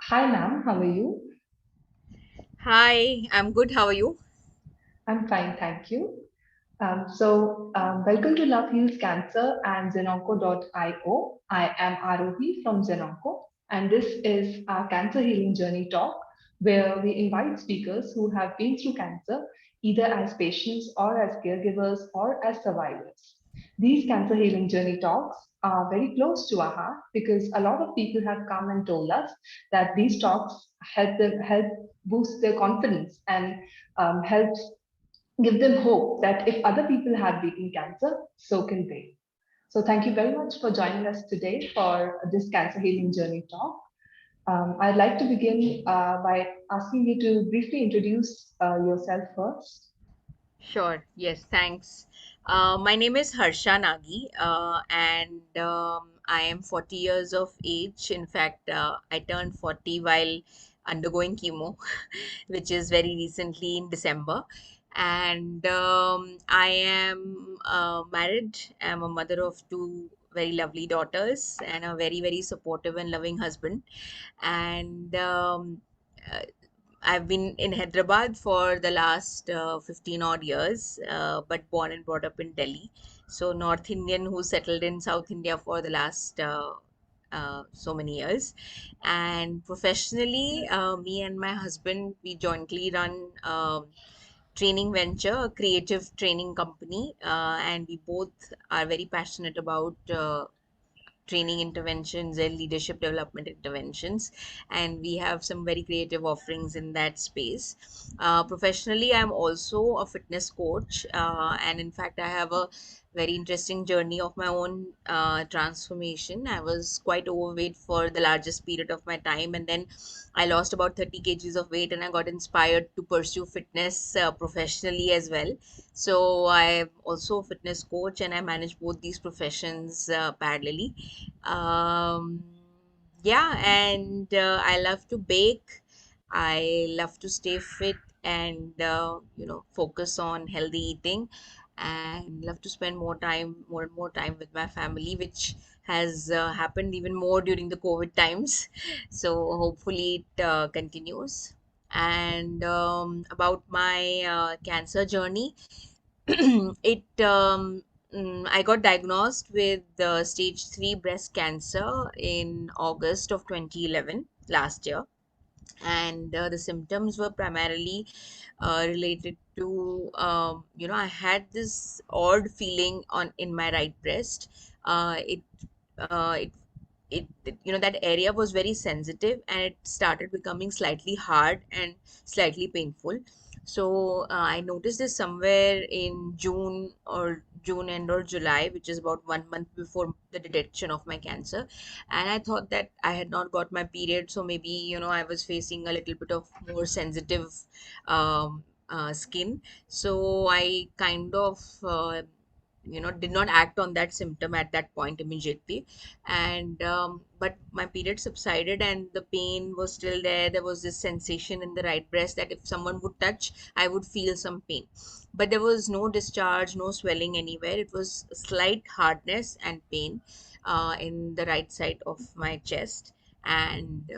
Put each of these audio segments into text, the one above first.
Hi, ma'am. How are you? Hi, I'm good. How are you? I'm fine, thank you. Welcome to Love Heals Cancer and ZenOnco.io. I am Arohi from ZenOnco, and this is our Cancer Healing Journey talk, where we invite speakers who have been through cancer, either as patients or as caregivers or as survivors. These Cancer Healing Journey talks are very close to our heart because a lot of people have come and told us that these talks help boost their confidence and help give them hope that if other people have beaten cancer, so can they. So, thank you very much for joining us today for this Cancer Healing Journey talk. I'd like to begin by asking you to briefly introduce yourself first. Sure. Yes, thanks. My name is Harsha Nagi, and I am 40 years of age. In fact, I turned 40 while undergoing chemo, which is very recently in December. And I am married. I'm a mother of two very lovely daughters and a very, very supportive and loving husband. And uh, I've been in Hyderabad for the last 15 odd years, but born and brought up in Delhi. So, North Indian who settled in South India for the last so many years. And professionally, me and my husband, we jointly run training venture, a creative training company, and we both are very passionate about training interventions and leadership development interventions, and we have some very creative offerings in that space. Professionally, I'm also a fitness coach, and in fact I have a very interesting journey of my own transformation. I was quite overweight for the largest period of my time, and then I lost about 30 kgs of weight, and I got inspired to pursue fitness professionally as well. So I'm also a fitness coach, and I manage both these professions parallelly. um, yeah, and I love to bake. I love to stay fit and focus on healthy eating, and love to spend more and more time with my family, which has happened even more during the COVID times. So hopefully it continues. And about my cancer journey, I got diagnosed with stage 3 breast cancer in August of 2011 last year. And the symptoms were primarily related to, I had this odd feeling on in my right breast. It uh, it that area was very sensitive, and it started becoming slightly hard and slightly painful. So I noticed this somewhere in June end or July, which is about 1 month before the detection of my cancer. And I thought that I had not got my period, so maybe I was facing a little bit of more sensitive skin. So I kind of did not act on that symptom at that point immediately. And but my period subsided, and the pain was still there. There was this sensation in the right breast that if someone would touch, I would feel some pain, but there was no discharge, no swelling anywhere. It was a slight hardness and pain in the right side of my chest. And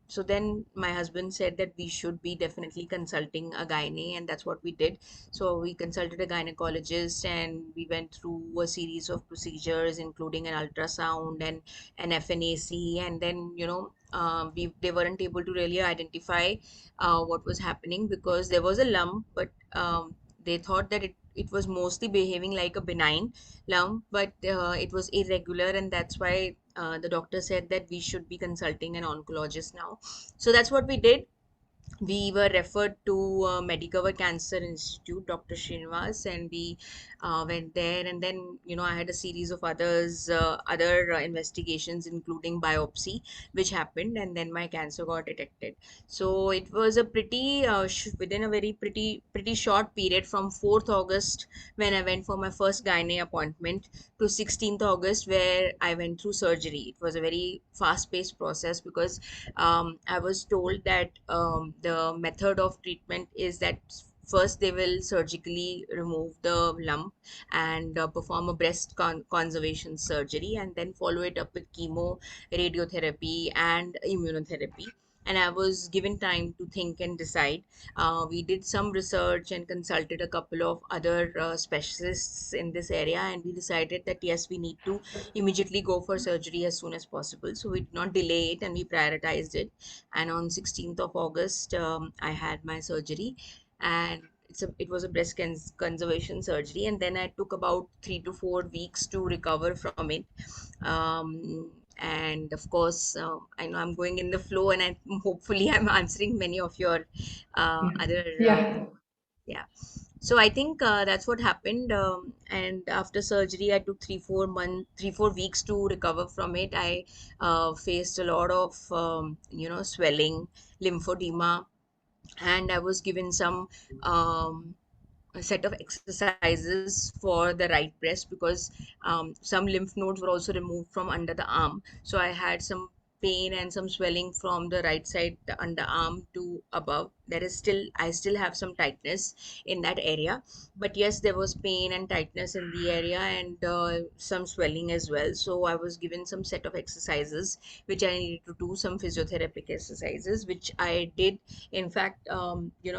so then my husband said that we should be definitely consulting a gynae, and that's what we did. So we consulted a gynecologist, and we went through a series of procedures, including an ultrasound and an FNAC. And then they weren't able to really identify what was happening, because there was a lump, but they thought that it was mostly behaving like a benign lump, but it was irregular, and that's why the doctor said that we should be consulting an oncologist now. So that's what we did. We were referred to Medicover Cancer Institute, Dr. Srinivas, and we went there. And then I had a series of other investigations, including biopsy, which happened, and then my cancer got detected. So it was a within a very pretty short period, from 4th August, when I went for my first gynae appointment, to 16th August, where I went through surgery. It was a very fast paced process, because I was told that the method of treatment is that first they will surgically remove the lump and perform a conservation surgery, and then follow it up with chemo, radiotherapy, and immunotherapy. and I was given time to think and decide. We did some research and consulted a couple of other specialists in this area, and we decided that yes, we need to immediately go for surgery as soon as possible. So we did not delay it, and we prioritized it. And on 16th of August, I had my surgery, and it was a conservation surgery, and then I took about 3 to 4 weeks to recover from it. And of course, I know I'm going in the flow, and hopefully I'm answering many of your other Yeah. yeah. So I think that's what happened. And after surgery, I took 3 4 weeks to recover from it. I faced a lot of swelling, lymphedema, and I was given some a set of exercises for the right breast, because some lymph nodes were also removed from under the arm. So I had some pain and some swelling from the right side, the underarm to above. There is still, I still have some tightness in that area, but yes, there was pain and tightness in the area, and some swelling as well. So I was given some set of exercises which I needed to do, some physiotherapeutic exercises, which I did. In fact,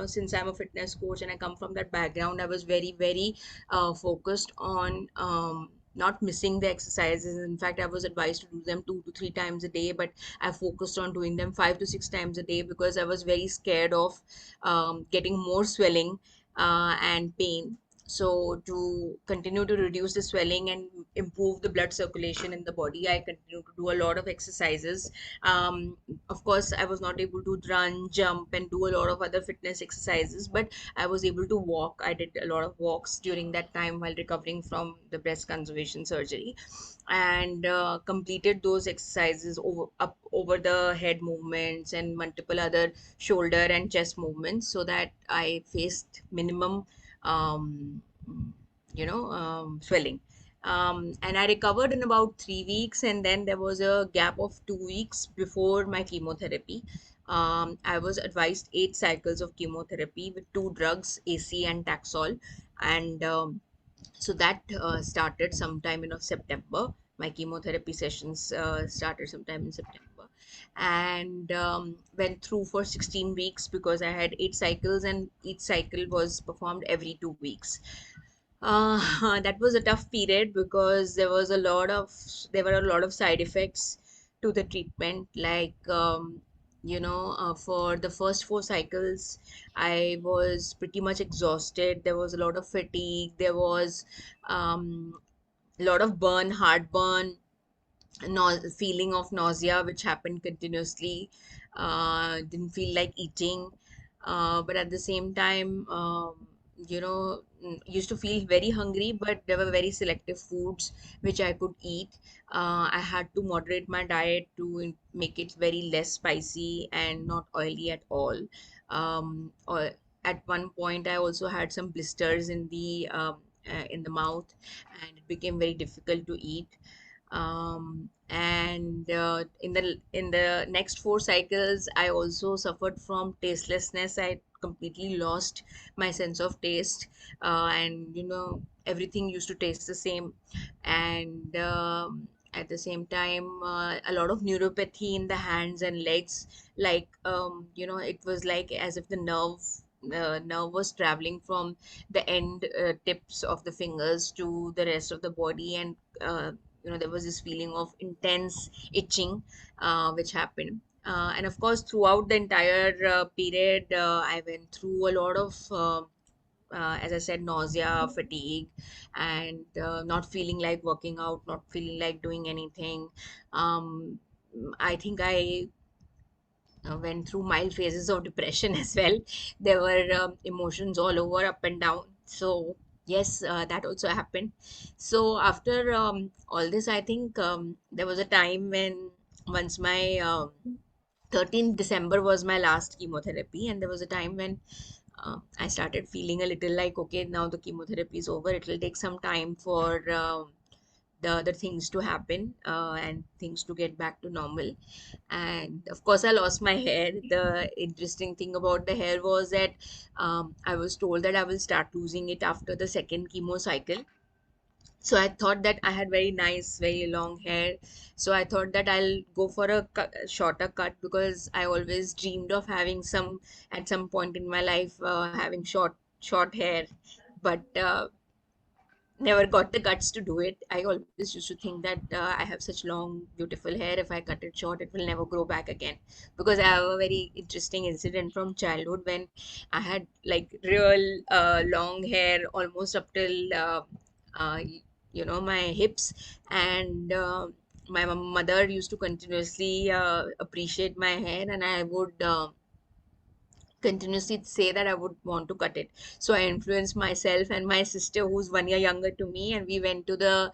since I'm a fitness coach and I come from that background, I was very, very focused on not missing the exercises. In fact, I was advised to do them 2 to 3 times a day, but I focused on doing them 5 to 6 times a day, because I was very scared of getting more swelling and pain. So to continue to reduce the swelling and improve the blood circulation in the body, I continue to do a lot of exercises. um, of course, I was not able to run, jump, and do a lot of other fitness exercises, but I was able to walk. I did a lot of walks during that time while recovering from the breast conservation surgery, and completed those exercises over the head movements and multiple other shoulder and chest movements, so that I faced minimum um, swelling. And I recovered in about 3 weeks, and then there was a gap of 2 weeks before my chemotherapy. I was advised 8 cycles of chemotherapy with two drugs, AC and Taxol, and so that started sometime in September. My chemotherapy sessions started sometime in September, and went through for 16 weeks, because I had 8 cycles, and each cycle was performed every 2 weeks. That was a tough period, because there were a lot of side effects to the treatment. Like, for the first 4 cycles, I was pretty much exhausted. There was a lot of fatigue. There was a lot of heartburn, feeling of nausea which happened continuously. Didn't feel like eating, but at the same time, used to feel very hungry, but there were very selective foods which I could eat. I had to moderate my diet to make it very less spicy and not oily at all. Or at one point, I also had some blisters in the mouth, and it became very difficult to eat. And in the next 4 cycles, I also suffered from tastelessness. I completely lost my sense of taste, and everything used to taste the same. And at the same time, a lot of neuropathy in the hands and legs. Like, it was like as if the nerve was traveling from the end tips of the fingers to the rest of the body, and there was this feeling of intense itching which happened. And of course, throughout the entire period, I went through a lot of as I said, nausea, fatigue, and not feeling like working out, not feeling like doing anything. um, I think I went through mild phases of depression as well. There were emotions all over, up and down. So yes, that also happened. So after all this, I think there was a time when, once my 13th December was my last chemotherapy, and there was a time when I started feeling a little like, okay, now the chemotherapy is over. It will take some time for the other things to happen, and things to get back to normal. And of course, I lost my hair. The interesting thing about the hair was that I was told that I will start losing it after the second chemo cycle. So I thought that I had very nice, very long hair. So I thought that I'll go for a shorter cut, because I always dreamed of having some, at some point in my life, having short hair. But never got the guts to do it. I always used to think that I have such long, beautiful hair. If I cut it short, it will never grow back again. Because I have a very interesting incident from childhood when I had like real long hair almost up till uh, my hips, and my mother used to continuously appreciate my hair, and I would. Continuously say that I would want to cut it. So I influenced myself and my sister, who's 1 year younger to me, and we went to the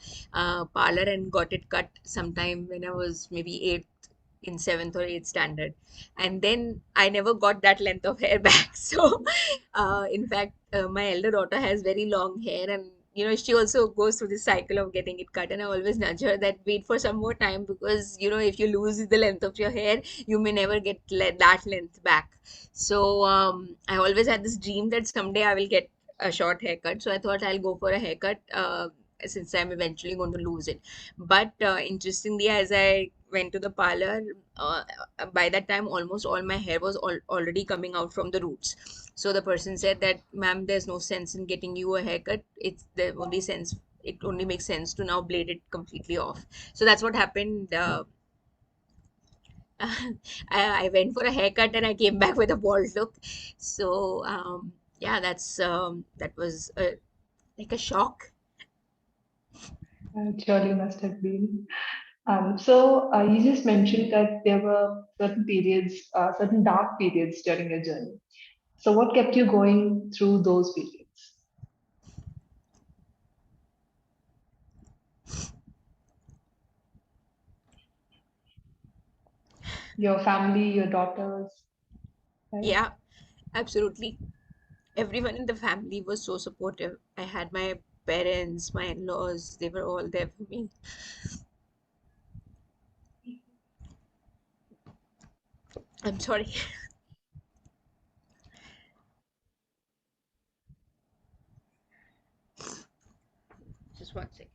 parlor and got it cut sometime when I was maybe eight, in seventh or eighth standard. And then I never got that length of hair back. So, in fact, my elder daughter has very long hair, and she also goes through this cycle of getting it cut. And I always nudge her that wait for some more time, because if you lose the length of your hair, you may never get that length back. So I always had this dream that someday I will get a short haircut. So I thought I'll go for a haircut, since I'm eventually going to lose it. But interestingly, as I went to the parlor, uh, by that time, almost all my hair was already coming out from the roots. So the person said that, ma'am, there's no sense in getting you a haircut. It's the only sense. It only makes sense to now blade it completely off. So that's what happened. I went for a haircut and I came back with a bald look. So yeah, that was like a shock. It surely must have been. So you just mentioned that there were certain periods, certain dark periods during your journey. So what kept you going through those periods? Your family, your daughters, right? Yeah, absolutely. Everyone in the family was so supportive. I had my parents, my in-laws, they were all there for me. I'm sorry. Just one second.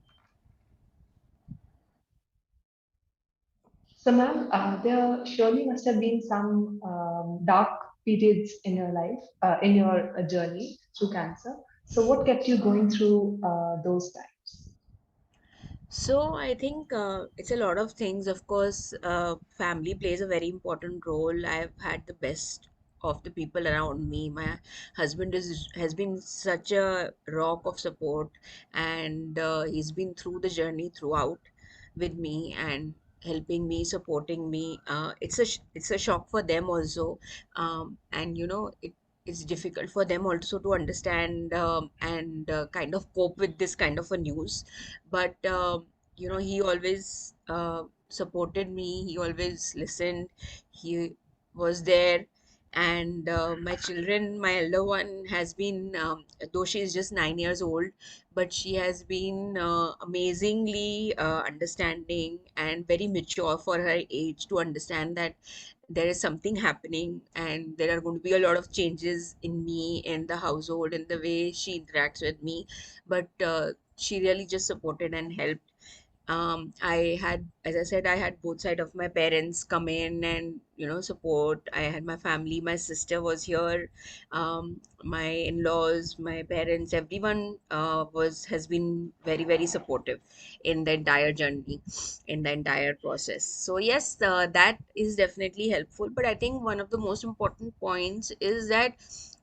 So, ma'am, there surely must have been some dark periods in your life, in your journey through cancer. So, what kept you going through those times? So I think it's a lot of things. Of course, family plays a very important role. I've had the best of the people around me. My husband has been such a rock of support, and he's been through the journey throughout with me and helping me, supporting me. It's a shock for them also, and it's difficult for them also to understand, and kind of cope with this kind of a news. But he always supported me. He always listened. He was there. And my children, my elder one has been, though she is just 9 years old, but she has been amazingly understanding and very mature for her age, to understand that there is something happening and there are going to be a lot of changes in me, in the household, in the way she interacts with me. But she really just supported and helped. I had, as I said, I had both side of my parents come in and support. I had my family, my sister was here, my in-laws, my parents, everyone has been very, very supportive in the entire journey, in the entire process. So yes, that is definitely helpful. But I think one of the most important points is that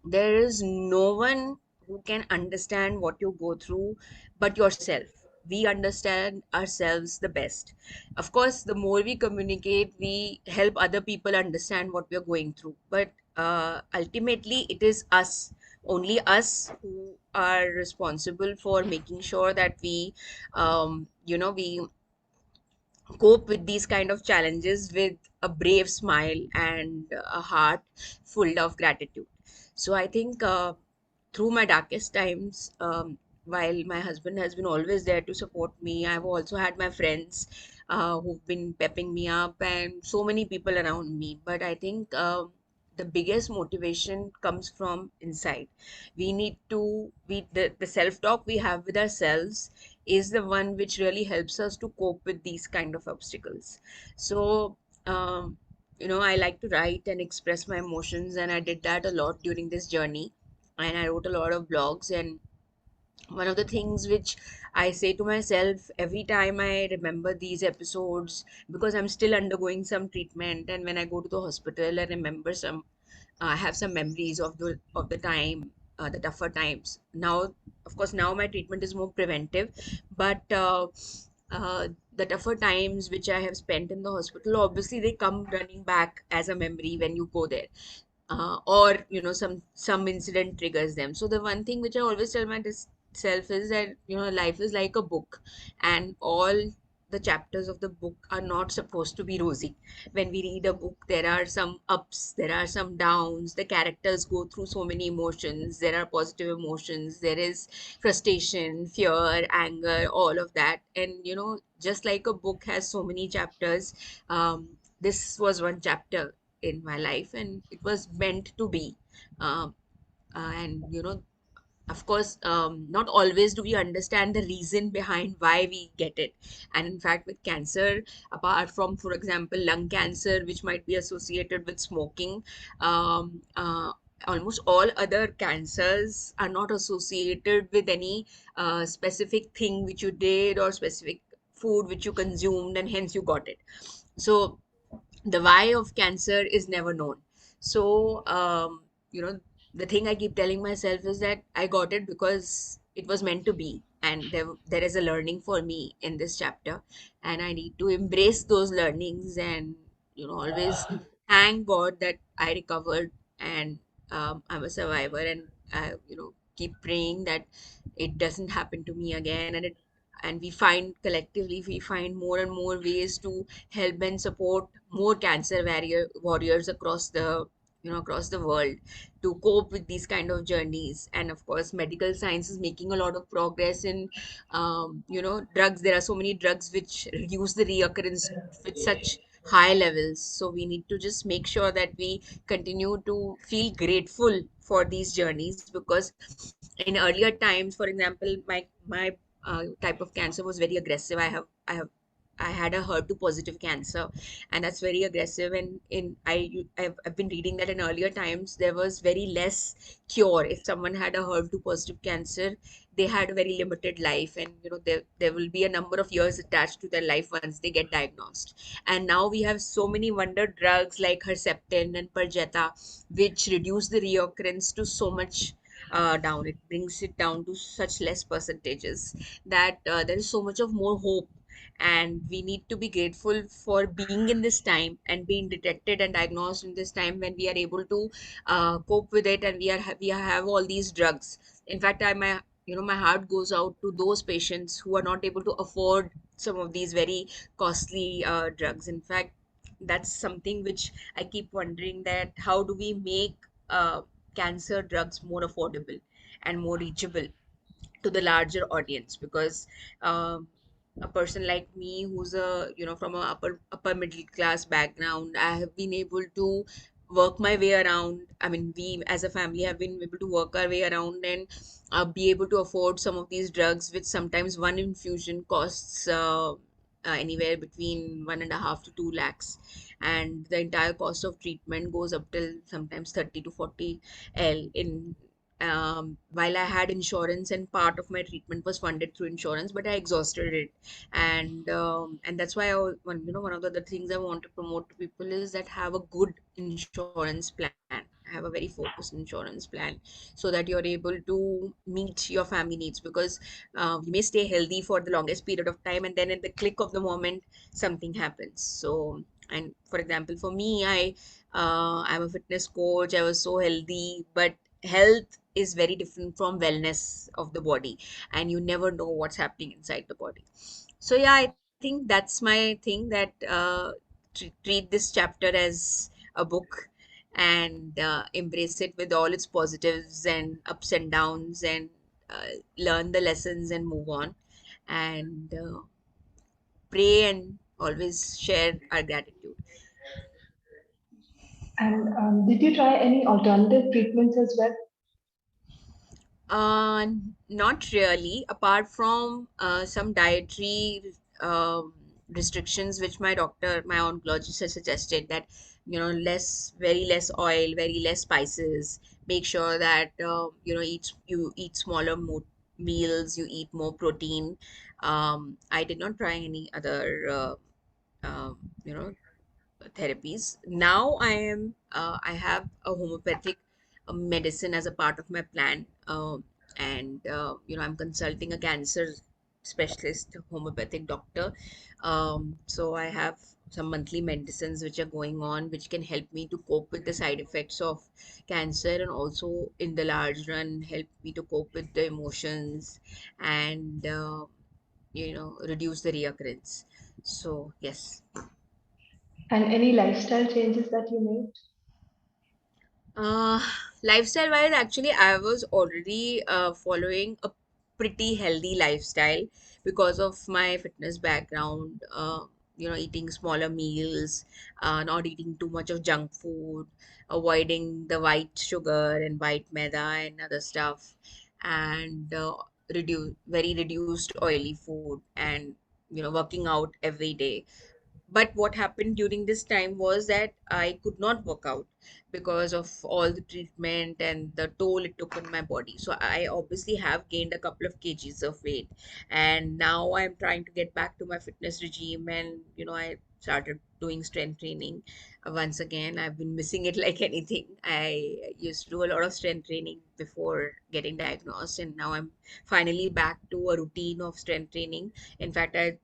there is no one who can understand what you go through but yourself. We understand ourselves the best. Of course, the more we communicate, we help other people understand what we are going through. But ultimately, it is us, only us, who are responsible for making sure that we cope with these kind of challenges with a brave smile and a heart full of gratitude. So I think through my darkest times, while my husband has been always there to support me, I've also had my friends who've been pepping me up, and so many people around me. But I think the biggest motivation comes from inside. We need to, the self talk we have with ourselves is the one which really helps us to cope with these kind of obstacles. So um, I like to write and express my emotions, and I did that a lot during this journey, and I wrote a lot of blogs. And one of the things which I say to myself every time I remember these episodes, because I'm still undergoing some treatment, and when I go to the hospital, I remember some, I have some memories of the time, the tougher times. Now, of course, now my treatment is more preventive, but uh, the tougher times which I have spent in the hospital, obviously they come running back as a memory when you go there, or some incident triggers them. So the one thing which I always tell myself is that life is like a book, and all the chapters of the book are not supposed to be rosy. When we read a book, there are some ups, there are some downs, the characters go through so many emotions, there are positive emotions, there is frustration, fear, anger, all of that. And just like a book has so many chapters, this was one chapter in my life, and it was meant to be. um, and of course, not always do we understand the reason behind why we get it. And in fact, with cancer, apart from, for example, lung cancer, which might be associated with smoking, um, uh, almost all other cancers are not associated with any specific thing which you did or specific food which you consumed, and hence you got it. So the why of cancer is never known. So the thing I keep telling myself is that I got it because it was meant to be, and there is a learning for me in this chapter, and I need to embrace those learnings, and always thank God that I recovered, and I'm a survivor, and I keep praying that it doesn't happen to me again. And we find collectively, we find more and more ways to help and support more cancer warriors across the across the world, to cope with these kind of journeys. And of course, medical science is making a lot of progress in drugs. There are so many drugs which reduce the reoccurrence with such high levels, so we need to just make sure that we continue to feel grateful for these journeys, because in earlier times, for example, my type of cancer was very aggressive. I had a HER2 positive cancer, and that's very aggressive. And I've been reading that in earlier times there was very less cure. If someone had a HER2 positive cancer, they had a very limited life, and there will be a number of years attached to their life once they get diagnosed. And now we have so many wonder drugs like Herceptin and Perjeta, which reduce the reoccurrence to so much down. It brings it down to such less percentages that there is so much of more hope. And we need to be grateful for being in this time and being detected and diagnosed in this time, when we are able to cope with it, and we have all these drugs. In fact, I my my heart goes out to those patients who are not able to afford some of these very costly drugs. In fact, that's something which I keep wondering, that how do we make cancer drugs more affordable and more reachable to the larger audience. Because um, a person like me, who's a from a upper middle class background, I have been able to work my way around. I mean, we as a family have been able to work our way around, and be able to afford some of these drugs, which sometimes one infusion costs anywhere between 1.5 to 2 lakhs, and the entire cost of treatment goes up till sometimes 30 to 40 L in. While I had insurance, and part of my treatment was funded through insurance, but I exhausted it. And that's why one of the other things I want to promote to people is that have a good insurance plan, have a very focused insurance plan, so that you're able to meet your family needs. Because we may stay healthy for the longest period of time, and then in the click of the moment something happens. So, and for example, for me, I'm a fitness coach. I was so healthy, but health is very different from wellness of the body, and you never know what's happening inside the body. So yeah, I think that's my thing, that treat this chapter as a book, and embrace it with all its positives and ups and downs, and learn the lessons and move on, and pray, and always share our gratitude. And did you try any alternative treatments as well? Not really, apart from some dietary restrictions, which my doctor, my oncologist, has suggested that, very less oil, very less spices. Make sure that you eat smaller meals, you eat more protein. I did not try any other, um, you know, therapies. Now I have a homeopathic medicine as a part of my plan, and I'm consulting a cancer specialist homeopathic doctor. So I have some monthly medicines which are going on, which can help me to cope with the side effects of cancer, and also in the large run help me to cope with the emotions, and reduce the reoccurrence. So yes. And any lifestyle changes that you made? Uh, Lifestyle wise, actually, I was already following a pretty healthy lifestyle because of my fitness background. Eating smaller meals, not eating too much of junk food, avoiding the white sugar and white maida and other stuff, and very reduced oily food, and working out every day. But what happened during this time was that I could not work out because of all the treatment and the toll it took on my body. So I obviously have gained a couple of kgs of weight, and now I'm trying to get back to my fitness regime, and I started doing strength training once again. I've been missing it like anything. I used to do a lot of strength training before getting diagnosed, and now I'm finally back to a routine of strength training. In fact, I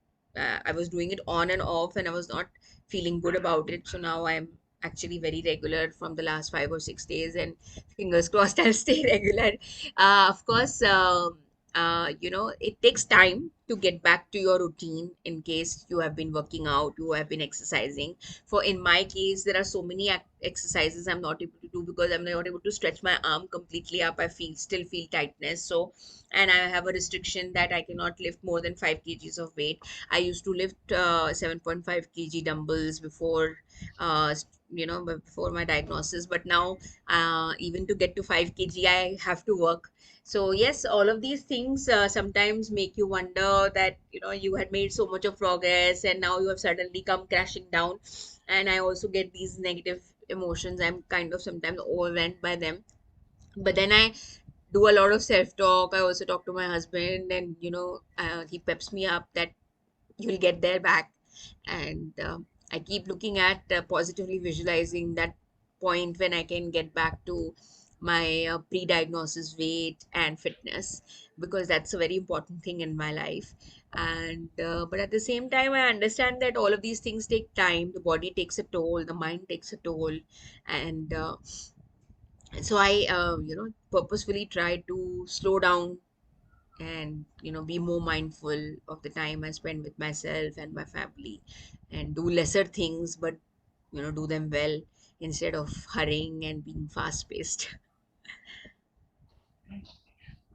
was doing it on and off, and I was not feeling good about it. So now I'm actually very regular from the last 5 or 6 days, and fingers crossed I'll stay regular. Of course, it takes time to get back to your routine in case you have been working out, you have been exercising. For in my case, there are so many exercises I'm not able to do because I'm not able to stretch my arm completely up. I still feel tightness. So, and I have a restriction that I cannot lift more than 5 kgs of weight. I used to lift 7.5 kg dumbbells before, before my diagnosis. But now, even to get to 5 kg, I have to work. So yes, all of these things sometimes make you wonder that you had made so much of progress, and now you have suddenly come crashing down. And I also get these negative emotions. I'm kind of sometimes overwhelmed by them. But then I do a lot of self talk. I also talk to my husband, and he peps me up that you'll get there back. And I keep looking at positively visualizing that point when I can get back to my pre-diagnosis weight and fitness, because that's a very important thing in my life. And but at the same time, I understand that all of these things take time. The body takes a toll, the mind takes a toll, and so I purposefully try to slow down, and be more mindful of the time I spend with myself and my family, and do lesser things, but do them well, instead of hurrying and being fast paced.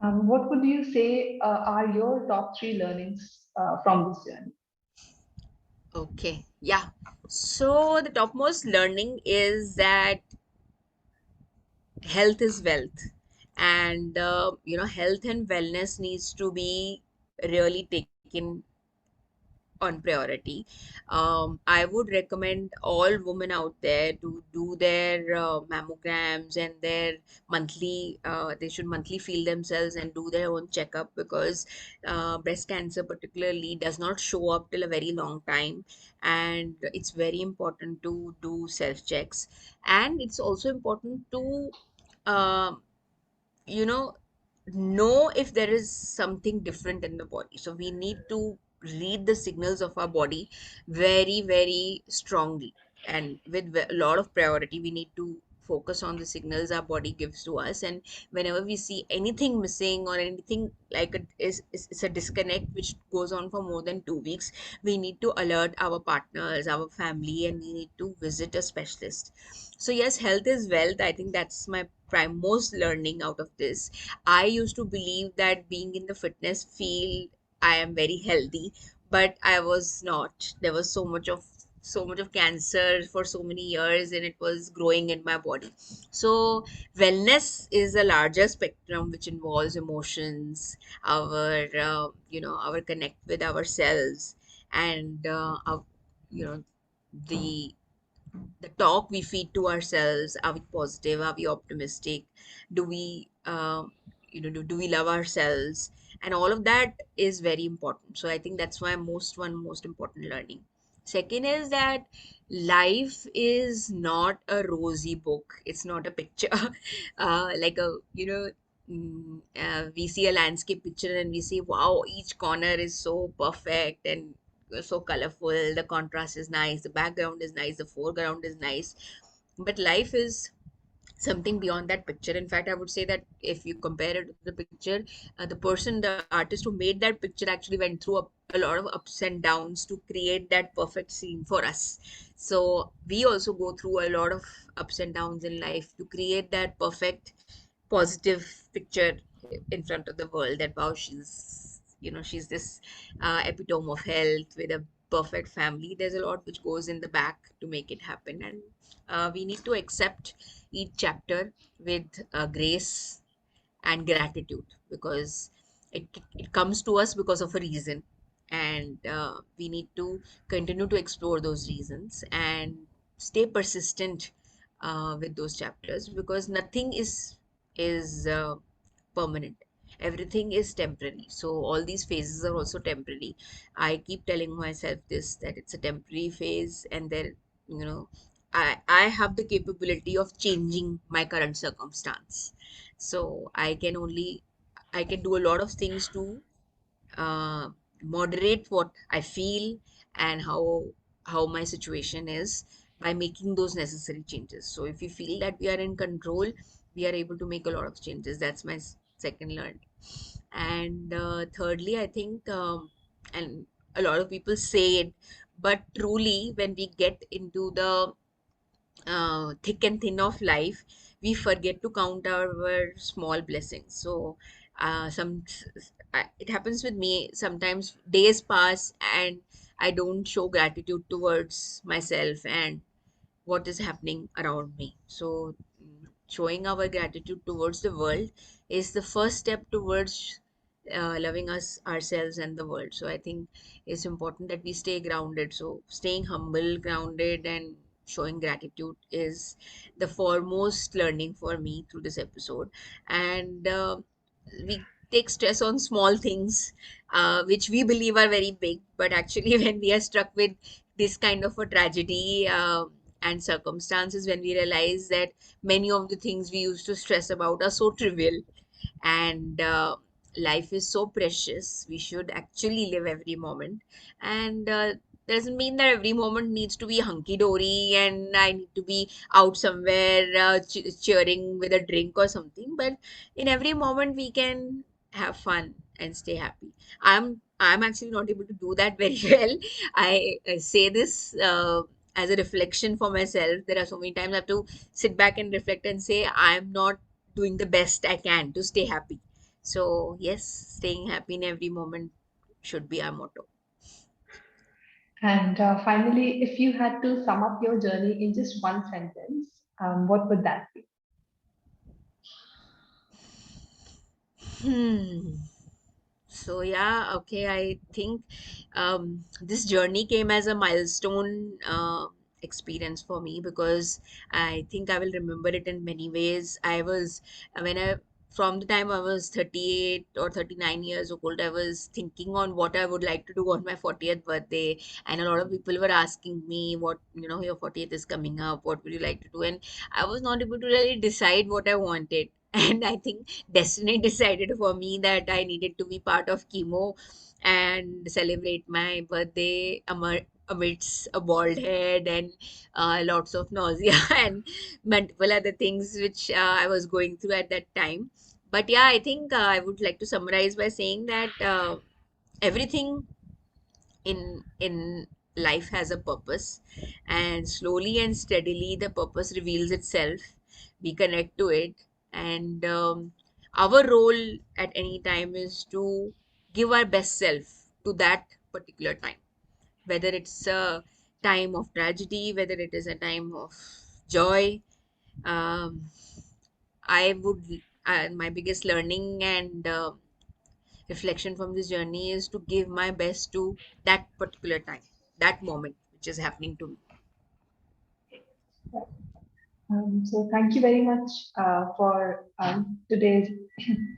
What would you say are your top three learnings from this journey? Okay, yeah. So the topmost learning is that health is wealth, and health and wellness needs to be really taken on priority. I would recommend all women out there to do their mammograms and their they should monthly feel themselves and do their own checkup, because breast cancer particularly does not show up till a very long time, and it's very important to do self checks. And it's also important to um you know if there is something different in the body. So we need to read the signals of our body very very strongly, and with a lot of priority. We need to focus on the signals our body gives to us, and whenever we see anything missing or anything like it's a disconnect which goes on for more than 2 weeks, we need to alert our partners, our family, and we need to visit a specialist. So yes, health is wealth. I think that's my prime most learning out of this. I used to believe that being in the fitness field, I am very healthy, but I was not. There was so much of so much of cancer for so many years, and it was growing in my body. So wellness is a larger spectrum which involves emotions, our our connect with ourselves, and you know the the talk we feed to ourselves. Are we positive? Are we optimistic? Do we do we love ourselves? And all of that is very important. So I think that's why most important learning. Second is that life is not a rosy book. It's not a picture. Like a we see a landscape picture and we say, wow, each corner is so perfect and so colorful, the contrast is nice, the background is nice, the foreground is nice. But life is something beyond that picture. In fact, I would say that if you compare it to the picture, the artist who made that picture actually went through a lot of ups and downs to create that perfect scene for us. So we also go through a lot of ups and downs in life to create that perfect positive picture in front of the world, that wow, she's this epitome of health with a perfect family. There's a lot which goes in the back to make it happen, and we need to accept each chapter with grace and gratitude, because it comes to us because of a reason, and we need to continue to explore those reasons and stay persistent with those chapters, because nothing is permanent. Everything is temporary. So all these phases are also temporary. I keep telling myself this, that it's a temporary phase, and then you know I have the capability of changing my current circumstance. So I can do a lot of things to uh, moderate what I feel and how my situation is, by making those necessary changes. So if we feel that we are in control, we are able to make a lot of changes. That's my second learn. And thirdly, I think, and a lot of people say it, but truly, when we get into the thick and thin of life, we forget to count our small blessings. So it happens with me sometimes. Days pass and I don't show gratitude towards myself and what is happening around me. So, showing our gratitude towards the world is the first step towards loving us, ourselves, and the world. So, I think it's important that we stay grounded. So, staying humble, grounded, and showing gratitude is the foremost learning for me through this episode. And we take stress on small things, which we believe are very big, but actually, when we are struck with this kind of a tragedy, and circumstances, when we realize that many of the things we used to stress about are so trivial, and life is so precious, we should actually live every moment. And doesn't mean that every moment needs to be hunky dory and I need to be out somewhere cheering with a drink or something, but in every moment we can have fun and stay happy. I'm actually not able to do that very well. I say this as a reflection for myself. There are so many times I have to sit back and reflect and say I'm not doing the best I can to stay happy. So, yes, staying happy in every moment should be our motto. And finally, if you had to sum up your journey in just one sentence, what would that be? Hmm. So yeah, okay. I think this journey came as a milestone experience for me, because I think I will remember it in many ways. When I from the time I was 38 or 39 years old, I was thinking on what I would like to do on my 40th birthday, and a lot of people were asking me, what your 40th is coming up, what would you like to do? And I was not able to really decide what I wanted. And I think destiny decided for me that I needed to be part of chemo and celebrate my birthday amidst a bald head and lots of nausea and multiple other things which I was going through at that time. But yeah, I think I would like to summarize by saying that everything in life has a purpose, and slowly and steadily the purpose reveals itself. We connect to it, and our role at any time is to give our best self to that particular time, whether it's time of tragedy, whether it is a time of joy. Um, I would, my biggest learning and reflection from this journey is to give my best to that particular time, that moment which is happening to me. So thank you very much for today's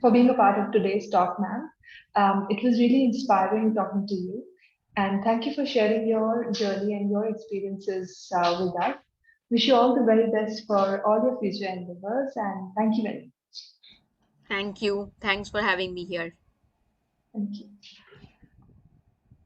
for being a part of today's talk, ma'am. It was really inspiring talking to you, and thank you for sharing your journey and your experiences with us. Wish you all the very best for all your future endeavors, and thank you very much. Thank you. Thanks for having me here. Thank you.